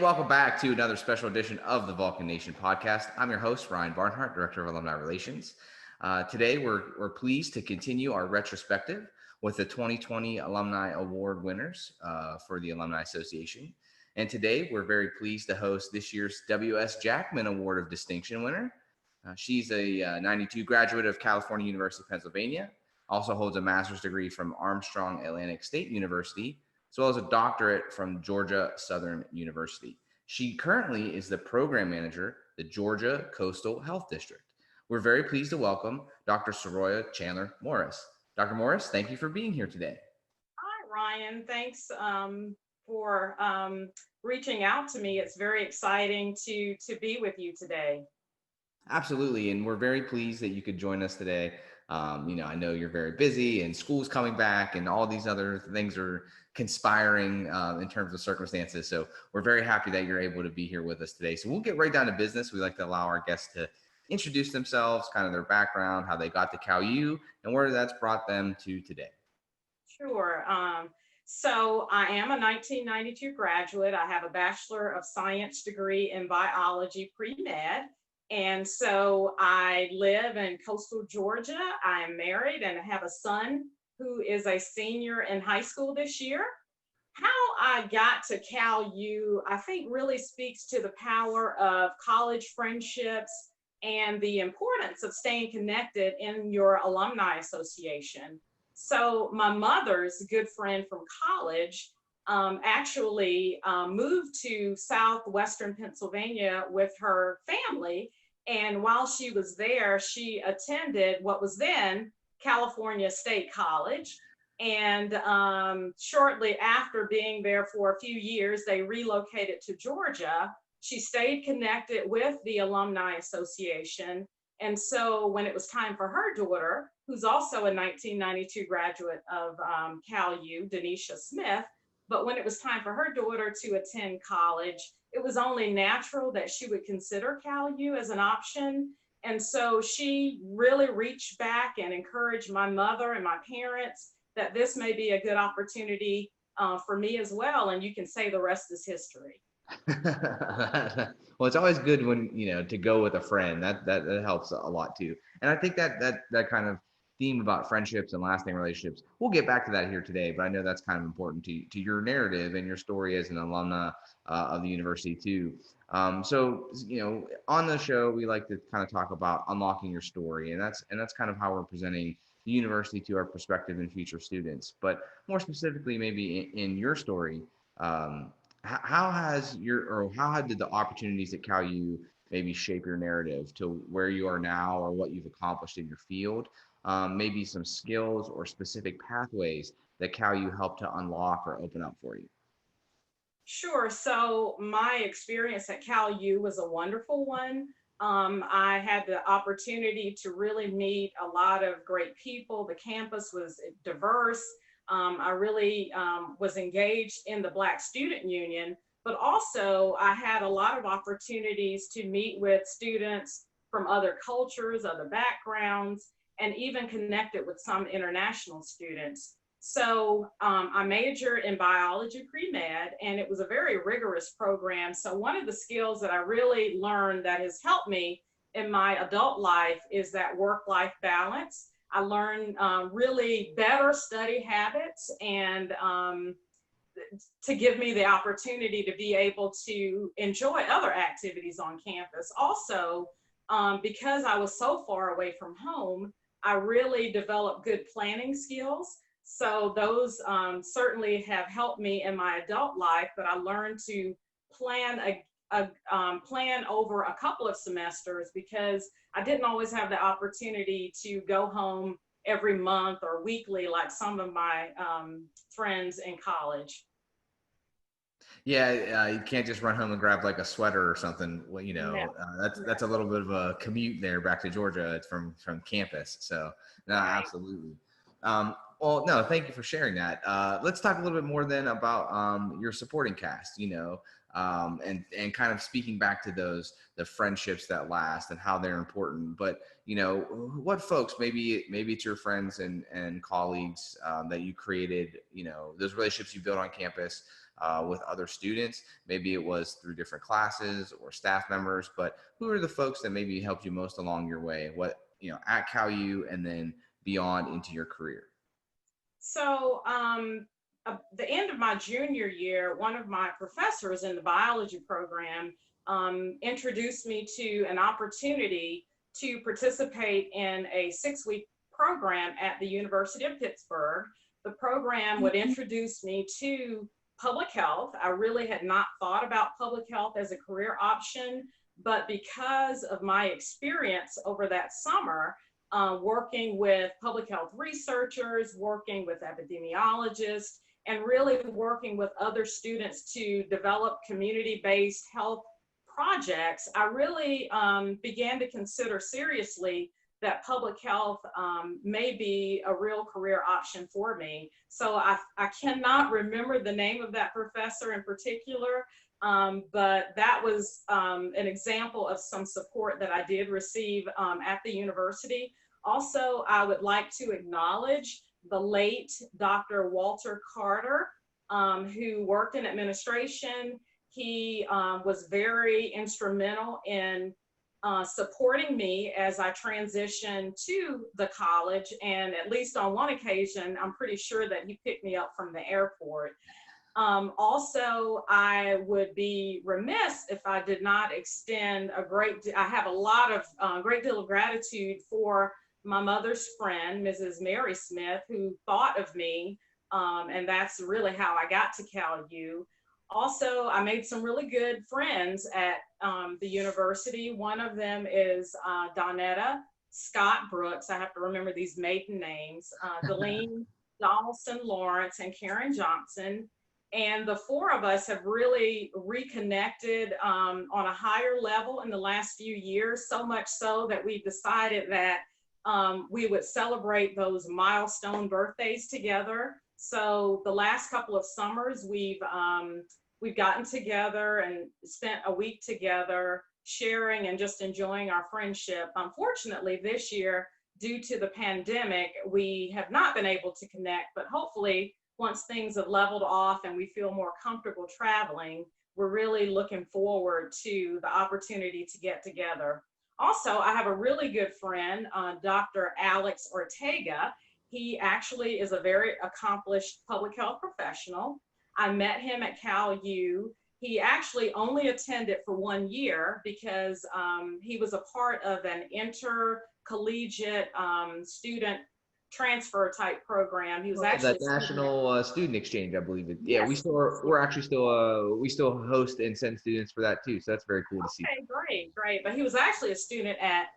welcome back to another special edition of the Vulcan Nation podcast. I'm your host, Ryan Barnhart, Director of Alumni Relations. Today, we're pleased to continue our retrospective with the 2020 Alumni Award winners for the Alumni Association. And today, we're very pleased to host this year's W.S. Jackman Award of Distinction winner. She's a 92 graduate of California University, Pennsylvania, also holds a master's degree from Armstrong Atlantic State University, as well as a doctorate from Georgia Southern University. She currently is the program manager, the Georgia Coastal Health District. We're very pleased to welcome Dr. Saroyi Chandler Morris. Dr. Morris, thank you for being here today. Hi, Ryan. Thanks for reaching out to me. It's very exciting to be with you today. Absolutely, and we're very pleased that you could join us today. I know you're very busy and school's coming back and all these other things are conspiring in terms of circumstances. So we're very happy that you're able to be here with us today. So we'll get right down to business. We like to allow our guests to introduce themselves, kind of their background, how they got to CalU, and where that's brought them to today. Sure. So I am a 1992 graduate. I have a Bachelor of Science degree in biology pre-med. And so I live in coastal Georgia. I am married and I have a son who is a senior in high school this year. How I got to CalU, I think really speaks to the power of college friendships and the importance of staying connected in your alumni association. So my mother's good friend from college actually moved to southwestern Pennsylvania with her family. And while she was there, she attended what was then California State College. And shortly after being there for a few years, they relocated to Georgia. She stayed connected with the Alumni Association. And so when it was time for her daughter, who's also a 1992 graduate of CalU, Denisha Smith, but when it was time for her daughter to attend college, it was only natural that she would consider CalU as an option. And so she really reached back and encouraged my mother and my parents that this may be a good opportunity for me as well. And you can say the rest is history. Well, it's always good when, to go with a friend. That helps a lot too. And I think that kind of theme about friendships and lasting relationships, we'll get back to that here today, but I know that's kind of important to your narrative and your story as an alumna of the university too. So on the show, we like to kind of talk about unlocking your story, and that's kind of how we're presenting the university to our prospective and future students. But more specifically, maybe in your story, how did the opportunities at CalU maybe shape your narrative to where you are now or what you've accomplished in your field? Maybe some skills or specific pathways that CalU helped to unlock or open up for you? Sure. So my experience at CalU was a wonderful one. I had the opportunity to really meet a lot of great people. The campus was diverse. I really was engaged in the Black Student Union, but also I had a lot of opportunities to meet with students from other cultures, other backgrounds, and even connected with some international students. So I majored in biology pre-med, and it was a very rigorous program. So one of the skills that I really learned that has helped me in my adult life is that work-life balance. I learned really better study habits and to give me the opportunity to be able to enjoy other activities on campus. Also, because I was so far away from home, I really developed good planning skills. So those certainly have helped me in my adult life, but I learned to plan plan over a couple of semesters because I didn't always have the opportunity to go home every month or weekly like some of my friends in college. Yeah, you can't just run home and grab like a sweater or something. Well, that's a little bit of a commute there back to Georgia from campus. So no, absolutely. Well, no, thank you for sharing that. Let's talk a little bit more then about your supporting cast. And kind of speaking back to the friendships that last and how they're important. But what folks, maybe it's your friends and colleagues that you created, those relationships you built on campus. with other students? Maybe it was through different classes or staff members, but who are the folks that maybe helped you most along your way? What, at CalU and then beyond into your career? So, the end of my junior year, one of my professors in the biology program introduced me to an opportunity to participate in a 6-week program at the University of Pittsburgh. The program would introduce me to public health. I really had not thought about public health as a career option, but because of my experience over that summer, working with public health researchers, working with epidemiologists, and really working with other students to develop community-based health projects, I really began to consider seriously that public health may be a real career option for me. So I cannot remember the name of that professor in particular, but that was an example of some support that I did receive at the university. Also, I would like to acknowledge the late Dr. Walter Carter, who worked in administration. He was very instrumental in supporting me as I transitioned to the college. And at least on one occasion, I'm pretty sure that he picked me up from the airport. Also, I would be remiss if I did not extend I have a lot of great deal of gratitude for my mother's friend, Mrs. Mary Smith, who thought of me. And that's really how I got to CalU. Also, I made some really good friends at the university. One of them is Donetta Scott Brooks. I have to remember these maiden names. Delene Donaldson Lawrence and Karen Johnson. And the four of us have really reconnected on a higher level in the last few years, so much so that we decided that we would celebrate those milestone birthdays together. So the last couple of summers, we've gotten together and spent a week together, sharing and just enjoying our friendship. Unfortunately, this year, due to the pandemic, we have not been able to connect, but hopefully once things have leveled off and we feel more comfortable traveling, we're really looking forward to the opportunity to get together. Also, I have a really good friend, Dr. Alex Ortega. He actually is a very accomplished public health professional. I met him at CalU. He actually only attended for 1 year because he was a part of an intercollegiate student transfer type program. He was actually that national student exchange, I believe it. Yeah, yes. we still host and send students for that too. So that's very cool to see. Okay, great. But he was actually a student at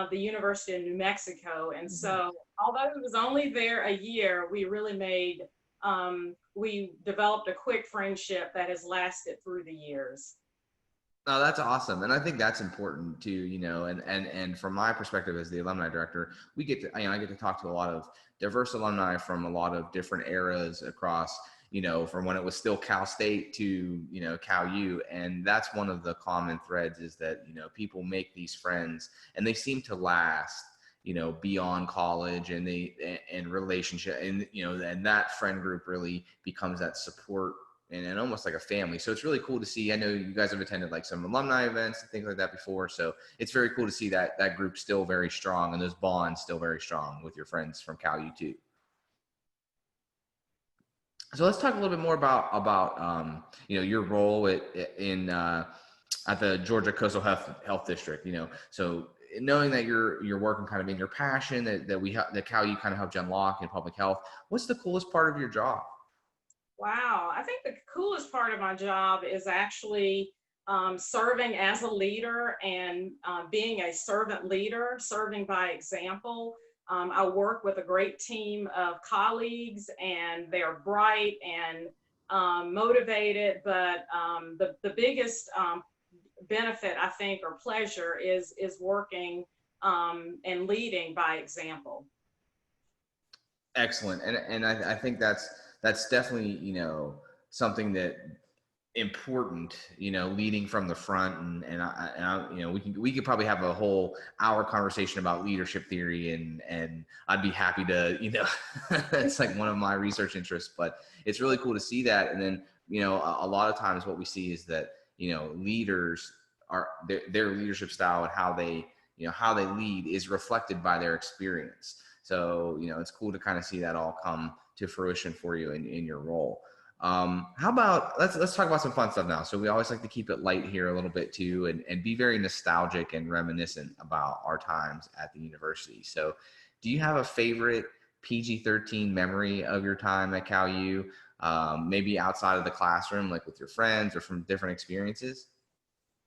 the University of New Mexico. And so although he was only there a year, we really we developed a quick friendship that has lasted through the years. No, that's awesome. And I think that's important too, and from my perspective as the alumni director, we get to, I get to talk to a lot of diverse alumni from a lot of different eras across, from when it was still Cal State to, CalU. And that's one of the common threads is that, people make these friends and they seem to last, beyond college and relationship and that friend group really becomes that support and almost like a family. So it's really cool to see. I know you guys have attended like some alumni events and things like that before. So it's very cool to see that group still very strong and those bonds still very strong with your friends from CalU too. So let's talk a little bit more about your role at the Georgia Coastal Health District. So knowing that you're working kind of in your passion that CalU kind of helped you unlock in public health. What's the coolest part of your job? Wow, I think the coolest part of my job is actually serving as a leader and being a servant leader, serving by example. I work with a great team of colleagues and they're bright and motivated, but the biggest benefit, I think, or pleasure is working and leading by example. Excellent. And I think that's definitely, something that important, leading from the front and I we could probably have a whole hour conversation about leadership theory and I'd be happy to, it's like one of my research interests, but it's really cool to see that. And then a lot of times what we see is that, leaders are their leadership style and how they lead is reflected by their experience. So, it's cool to kind of see that all come to fruition for you in your role. How about let's talk about some fun stuff now. So we always like to keep it light here a little bit too, and be very nostalgic and reminiscent about our times at the university. So, do you have a favorite PG-13 memory of your time at Cal U? Maybe outside of the classroom, like with your friends or from different experiences?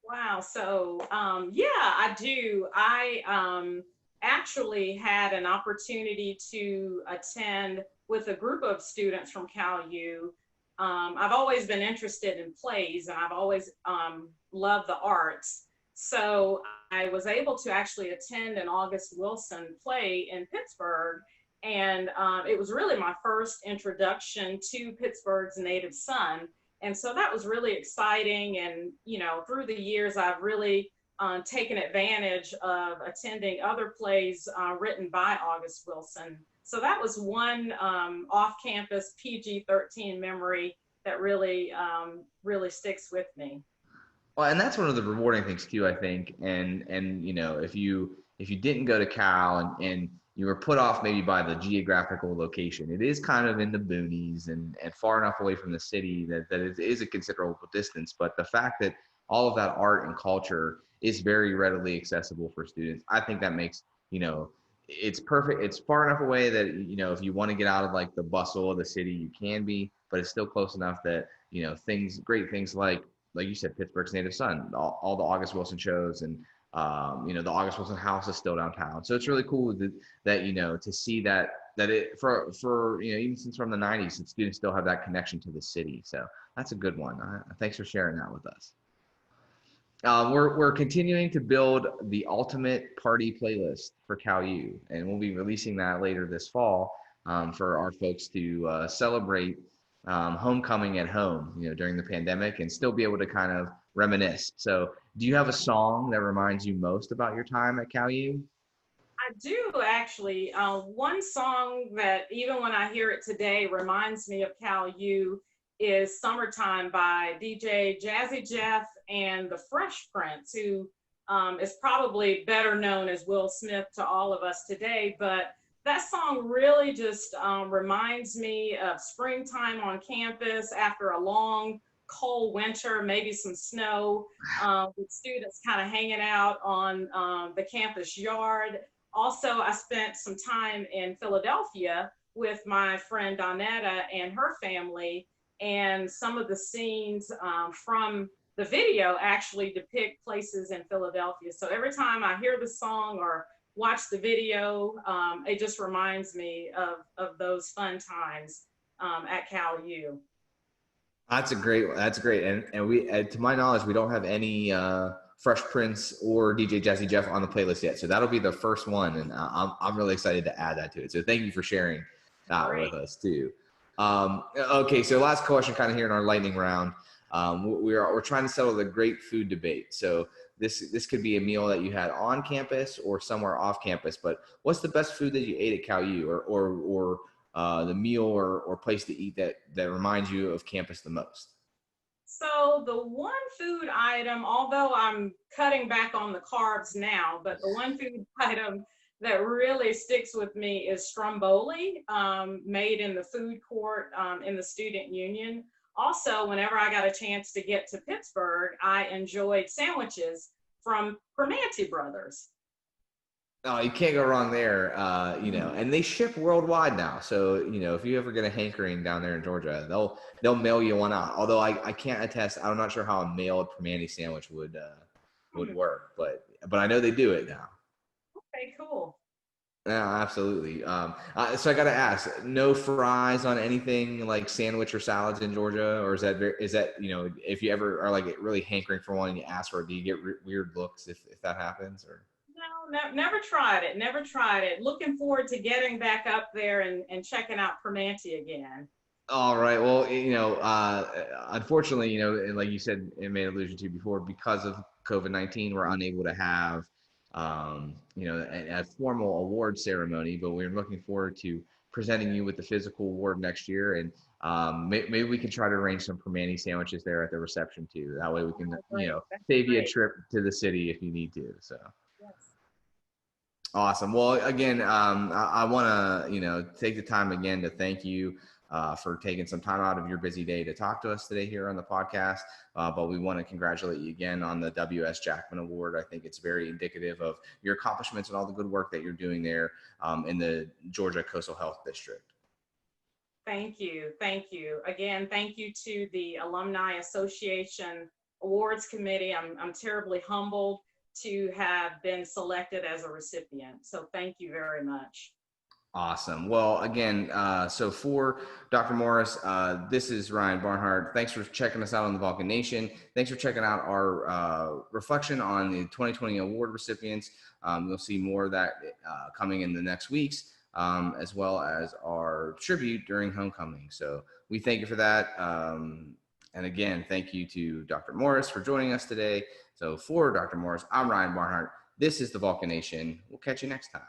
Wow. So, yeah, I do. I actually had an opportunity to attend with a group of students from Cal U. I've always been interested in plays and I've always loved the arts. So I was able to actually attend an August Wilson play in Pittsburgh. And it was really my first introduction to Pittsburgh's native son. And so that was really exciting. And, through the years, I've really taken advantage of attending other plays written by August Wilson. So that was one off campus PG-13 memory that really sticks with me. Well, and that's one of the rewarding things too, I think. And if you didn't go to Cal and you were put off maybe by the geographical location, it is kind of in the boonies and far enough away from the city that it is a considerable distance. But the fact that all of that art and culture is very readily accessible for students, I think that makes, it's perfect. It's far enough away that, if you want to get out of like the bustle of the city, you can be, but it's still close enough that, great things like you said, Pittsburgh's native son, all the August Wilson shows, and the August Wilson house is still downtown. So it's really cool that to see that it for even since from the '90s, that students still have that connection to the city. So that's a good one. Thanks for sharing that with us. We're continuing to build the ultimate party playlist for Cal U, and we'll be releasing that later this fall for our folks to celebrate homecoming at home, during the pandemic, and still be able to kind of reminisce. So, do you have a song that reminds you most about your time at Cal U? I do actually. One song that even when I hear it today reminds me of Cal U is Summertime by DJ Jazzy Jeff and the Fresh Prince, who is probably better known as Will Smith to all of us today. But that song really just reminds me of springtime on campus after a long, cold winter, maybe some snow, with students kind of hanging out on the campus yard. Also, I spent some time in Philadelphia with my friend Donetta and her family, and some of the scenes from the video actually depict places in Philadelphia. So every time I hear the song or watch the video, it just reminds me of those fun times at Cal U. That's great. And we, to my knowledge, we don't have any Fresh Prince or DJ Jazzy Jeff on the playlist yet. So that'll be the first one, and I'm really excited to add that to it. So thank you for sharing that Great. with us too. Okay, so last question, kind of here in our lightning round. We're trying to settle the great food debate. So this could be a meal that you had on campus or somewhere off campus. But what's the best food that you ate at Cal U, or the meal or place to eat that reminds you of campus the most? So the one food item, although I'm cutting back on the carbs now, but the one food item that really sticks with me is stromboli, made in the food court in the student union. Also, whenever I got a chance to get to Pittsburgh, I enjoyed sandwiches from Primanti Brothers. Oh, you can't go wrong there. And they ship worldwide now. So, if you ever get a hankering down there in Georgia, they'll mail you one out. Although I can't attest, I'm not sure how a mailed Primanti sandwich would work, but I know they do it now. Okay, cool. Yeah, absolutely. So I got to ask, no fries on anything like sandwich or salads in Georgia, or is that if you ever are like really hankering for one and you ask for it, do you get weird looks if that happens or? Never tried it. Never tried it. Looking forward to getting back up there and checking out Primanti again. All right. Well, unfortunately, and like you said, it made allusion to before, because of COVID-19, we're unable to have, a formal award ceremony, but we're looking forward to presenting you with the physical award next year. And maybe we can try to arrange some Permani sandwiches there at the reception too. That way we can, Oh, great. That's save you a great. trip to the city if you need to. So. Yes. Awesome. Well, again, I want to, take the time again to thank you for taking some time out of your busy day to talk to us today here on the podcast. But we want to congratulate you again on the W.S. Jackman Award. I think it's very indicative of your accomplishments and all the good work that you're doing there in the Georgia Coastal Health District. Thank you. Thank you. Again, thank you to the Alumni Association Awards Committee. I'm terribly humbled to have been selected as a recipient. So thank you very much. Awesome. Well, again, so for Dr. Morris, this is Ryan Barnhart. Thanks for checking us out on the Vulcan Nation. Thanks for checking out our reflection on the 2020 award recipients. You'll see more of that coming in the next weeks, as well as our tribute during homecoming. So we thank you for that. And again, thank you to Dr. Morris for joining us today. So for Dr. Morris, I'm Ryan Barnhart. This is the Vulcan Nation. We'll catch you next time.